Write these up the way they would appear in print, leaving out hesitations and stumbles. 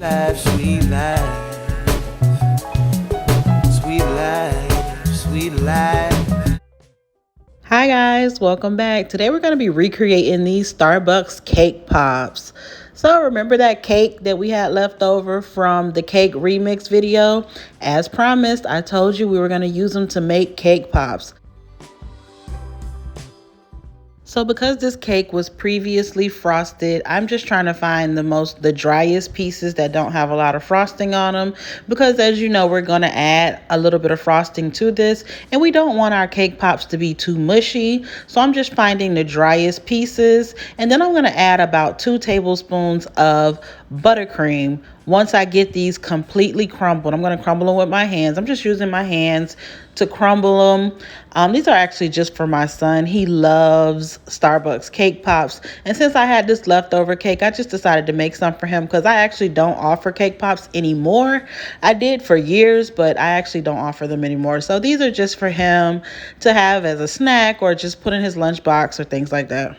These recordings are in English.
Life, sweet life, sweet life, sweet life. Hi guys, welcome back. Today we're going to be recreating these Starbucks cake pops. So remember that cake that we had left over from the cake remix video? As promised, I told you we were going to use them to make cake pops. So because this cake was previously frosted, I'm just trying to find the driest pieces that don't have a lot of frosting on them, because as you know, we're going to add a little bit of frosting to this and we don't want our cake pops to be too mushy. So I'm just finding the driest pieces, and then I'm going to add about 2 tablespoons of buttercream. Once I get these completely crumbled, I'm going to crumble them with my hands. I'm just using my hands to crumble them. These are actually just for my son. He loves Starbucks cake pops. And since I had this leftover cake, I just decided to make some for him because I actually don't offer cake pops anymore. I did for years, but I actually don't offer them anymore. So these are just for him to have as a snack or just put in his lunchbox or things like that.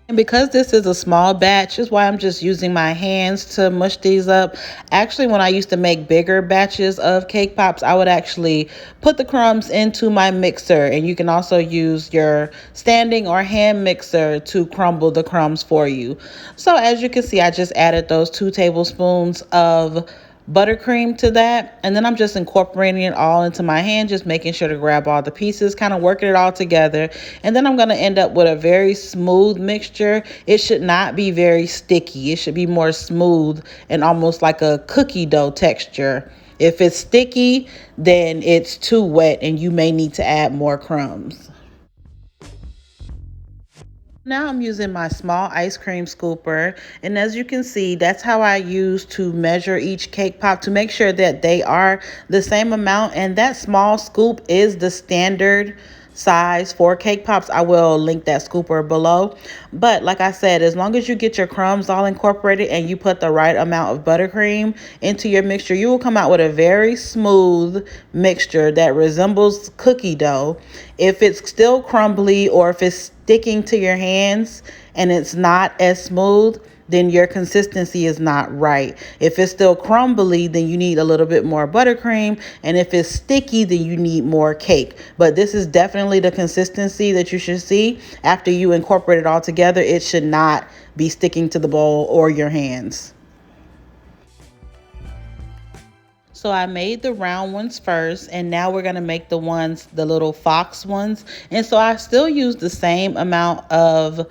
And because this is a small batch, is why I'm just using my hands to mush these up. Actually, when I used to make bigger batches of cake pops, I would actually put the crumbs into my mixer. And you can also use your standing or hand mixer to crumble the crumbs for you. So as you can see, I just added those 2 tablespoons of buttercream to that, and then I'm just incorporating it all into my hand, just making sure to grab all the pieces, kind of working it all together. And then I'm going to end up with a very smooth mixture. It should not be very sticky. It should be more smooth and almost like a cookie dough texture. If it's sticky, then it's too wet and you may need to add more crumbs. Now I'm using my small ice cream scooper, and as you can see, that's how I use to measure each cake pop to make sure that they are the same amount, and that small scoop is the standard size for cake pops. I will link that scooper below. But like I said, as long as you get your crumbs all incorporated and you put the right amount of buttercream into your mixture, you will come out with a very smooth mixture that resembles cookie dough. If it's still crumbly or if it's sticking to your hands and it's not as smooth, then your consistency is not right. If it's still crumbly, then you need a little bit more buttercream. And if it's sticky, then you need more cake. But this is definitely the consistency that you should see after you incorporate it all together. It should not be sticking to the bowl or your hands. So I made the round ones first, and now we're going to make the little fox ones. And so I still use the same amount of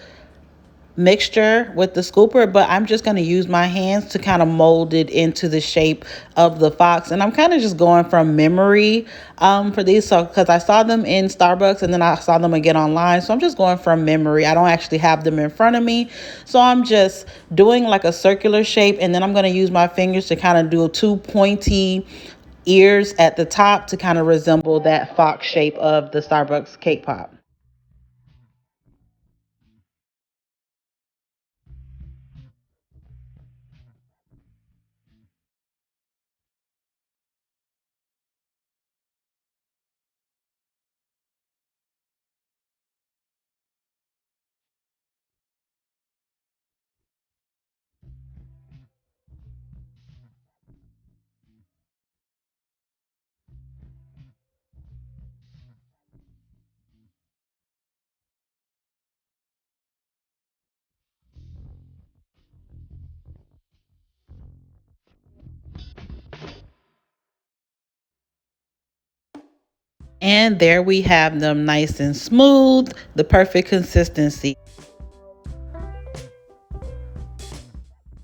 mixture with the scooper, but I'm just going to use my hands to kind of mold it into the shape of the fox. And I'm kind of just going from memory for these, so because I saw them in Starbucks and then I saw them again online, so I'm just going from memory. I don't actually have them in front of me, so I'm just doing like a circular shape, and then I'm going to use my fingers to kind of do 2 pointy ears at the top to kind of resemble that fox shape of the Starbucks cake pop. And there we have them, nice and smooth, the perfect consistency.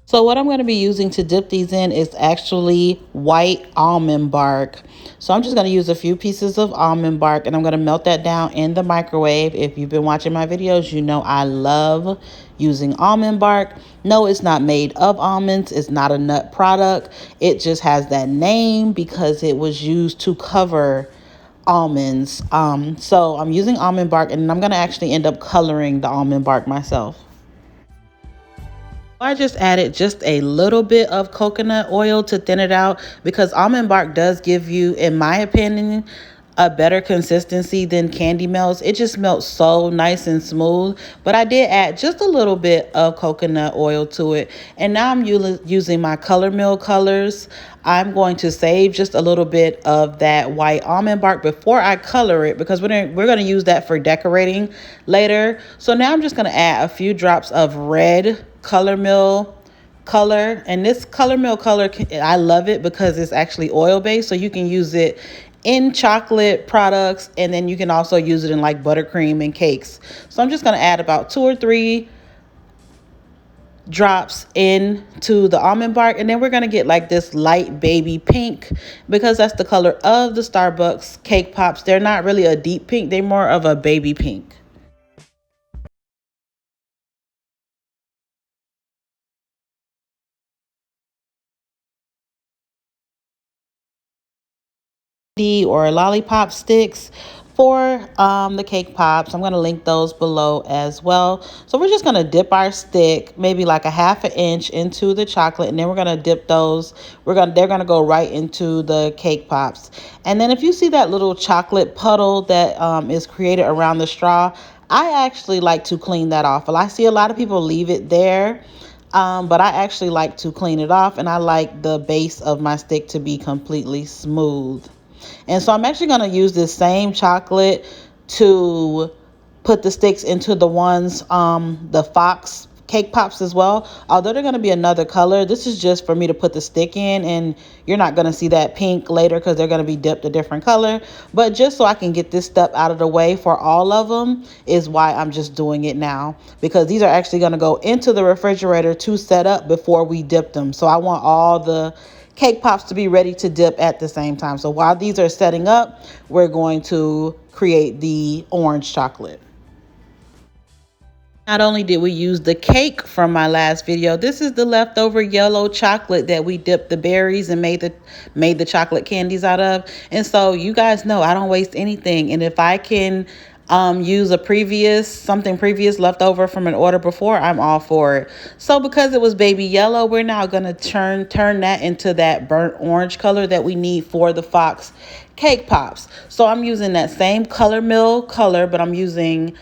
So what I'm going to be using to dip these in is actually white almond bark. So I'm just going to use a few pieces of almond bark, and I'm going to melt that down in the microwave. If you've been watching my videos, you know I love using almond bark. No, it's not made of almonds. It's not a nut product. It just has that name because it was used to cover almonds. So I'm using almond bark, and I'm going to actually end up coloring the almond bark myself. I just added just a little bit of coconut oil to thin it out because almond bark does give you, in my opinion, a better consistency than candy melts. It just melts so nice and smooth. But I did add just a little bit of coconut oil to it. And now I'm using my Color Mill colors. I'm going to save just a little bit of that white almond bark before I color it, because we're going to use that for decorating later. So now I'm just going to add a few drops of red Color Mill color. And this Color Mill color, I love it because it's actually oil based, so you can use it in chocolate products, and then you can also use it in like buttercream and cakes. So I'm just going to add about 2 or 3 drops into the almond bark, and then we're going to get like this light baby pink, because that's the color of the Starbucks cake pops. They're not really a deep pink, they're more of a baby pink. Or lollipop sticks for the cake pops. I'm going to link those below as well. So we're just going to dip our stick maybe like a half an inch into the chocolate, and then we're going to dip those. They're going to go right into the cake pops. And then if you see that little chocolate puddle that is created around the straw, I actually like to clean that off. Well, I see a lot of people leave it there. But I actually like to clean it off, and I like the base of my stick to be completely smooth. And so I'm actually going to use this same chocolate to put the sticks into the ones, the Fox cake pops as well. Although they're going to be another color, this is just for me to put the stick in, and you're not going to see that pink later because they're going to be dipped a different color. But just so I can get this step out of the way for all of them is why I'm just doing it now, because these are actually going to go into the refrigerator to set up before we dip them. So I want all the cake pops to be ready to dip at the same time. So while these are setting up, we're going to create the orange chocolate. Not only did we use the cake from my last video, this is the leftover yellow chocolate that we dipped the berries and made the chocolate candies out of. And so you guys know I don't waste anything. And if I can use something previous left over from an order before, I'm all for it. So because it was baby yellow, we're now going to turn that into that burnt orange color that we need for the Fox cake pops. So I'm using that same Color Mill color, but I'm using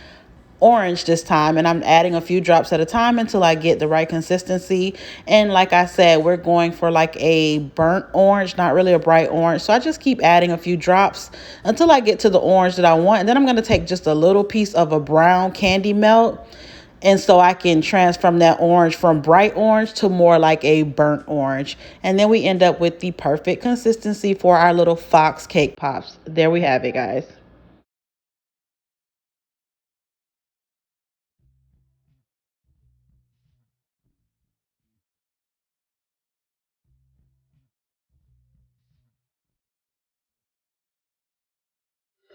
orange this time, and I'm adding a few drops at a time until I get the right consistency. And like I said, we're going for like a burnt orange, not really a bright orange. So I just keep adding a few drops until I get to the orange that I want. And then I'm going to take just a little piece of a brown candy melt, and so I can transform that orange from bright orange to more like a burnt orange. And then we end up with the perfect consistency for our little Fox cake pops. There we have it, guys.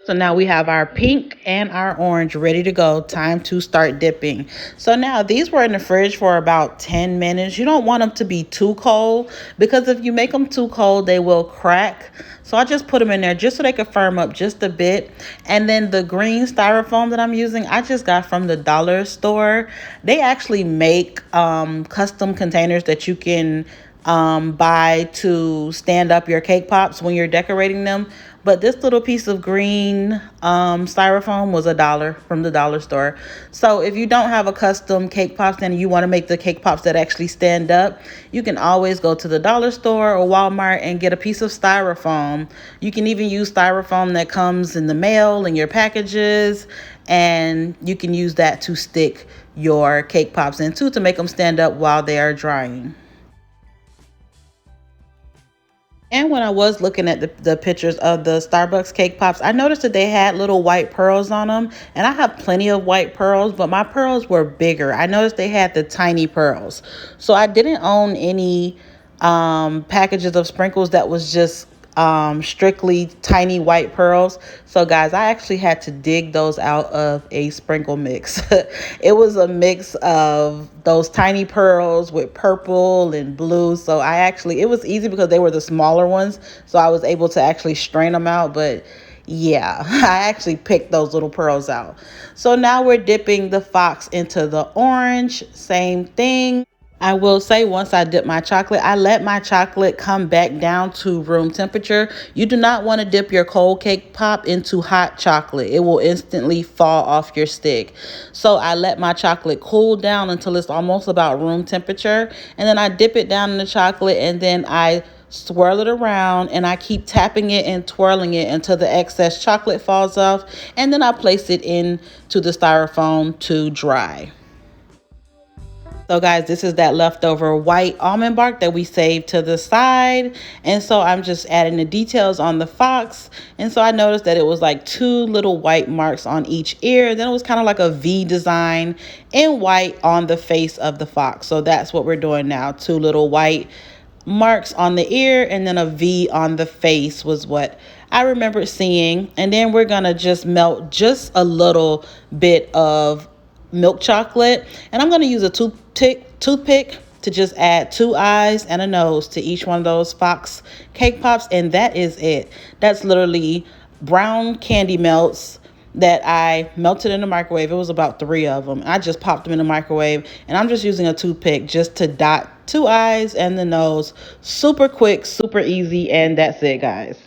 So now we have our pink and our orange ready to go. Time to start dipping. So now these were in the fridge for about 10 minutes. You don't want them to be too cold, because if you make them too cold, they will crack. So I just put them in there just so they could firm up just a bit. And then the green styrofoam that I'm using, I just got from the dollar store. They actually make custom containers that you can buy to stand up your cake pops when you're decorating them. But this little piece of green styrofoam was $1 from the dollar store. So if you don't have a custom cake pop stand and you want to make the cake pops that actually stand up, you can always go to the dollar store or Walmart and get a piece of styrofoam. You can even use styrofoam that comes in the mail in your packages, and you can use that to stick your cake pops into to make them stand up while they are drying. And when I was looking at the pictures of the Starbucks cake pops, I noticed that they had little white pearls on them. And I have plenty of white pearls, but my pearls were bigger. I noticed they had the tiny pearls. So I didn't own any packages of sprinkles that was just strictly tiny white pearls. So guys, I actually had to dig those out of a sprinkle mix. It was a mix of those tiny pearls with purple and blue. So it was easy because they were the smaller ones, so I was able to actually strain them out. But yeah, I actually picked those little pearls out. So now we're dipping the Fox into the orange. Same thing. I will say once I dip my chocolate, I let my chocolate come back down to room temperature. You do not want to dip your cold cake pop into hot chocolate. It will instantly fall off your stick. So I let my chocolate cool down until it's almost about room temperature. And then I dip it down in the chocolate and then I swirl it around and I keep tapping it and twirling it until the excess chocolate falls off. And then I place it into the styrofoam to dry. So guys, this is that leftover white almond bark that we saved to the side. And so I'm just adding the details on the fox. And so I noticed that it was like two little white marks on each ear. Then it was kind of like a V design in white on the face of the fox. So that's what we're doing now. Two little white marks on the ear and then a V on the face was what I remember seeing. And then we're gonna just melt just a little bit of milk chocolate, and I'm going to use a toothpick to just add two eyes and a nose to each one of those fox cake pops, and that is it. That's literally brown candy melts that I melted in the microwave. It was about 3 of them. I just popped them in the microwave, and I'm just using a toothpick just to dot two eyes and the nose. Super quick, super easy, and that's it, guys.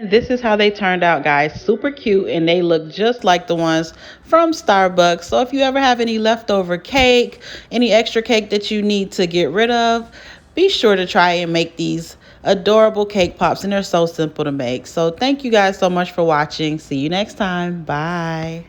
This is how they turned out, guys. Super cute, and they look just like the ones from Starbucks. So if you ever have any leftover cake, any extra cake that you need to get rid of, be sure to try and make these adorable cake pops, and they're so simple to make. So thank you guys so much for watching. See you next time. Bye.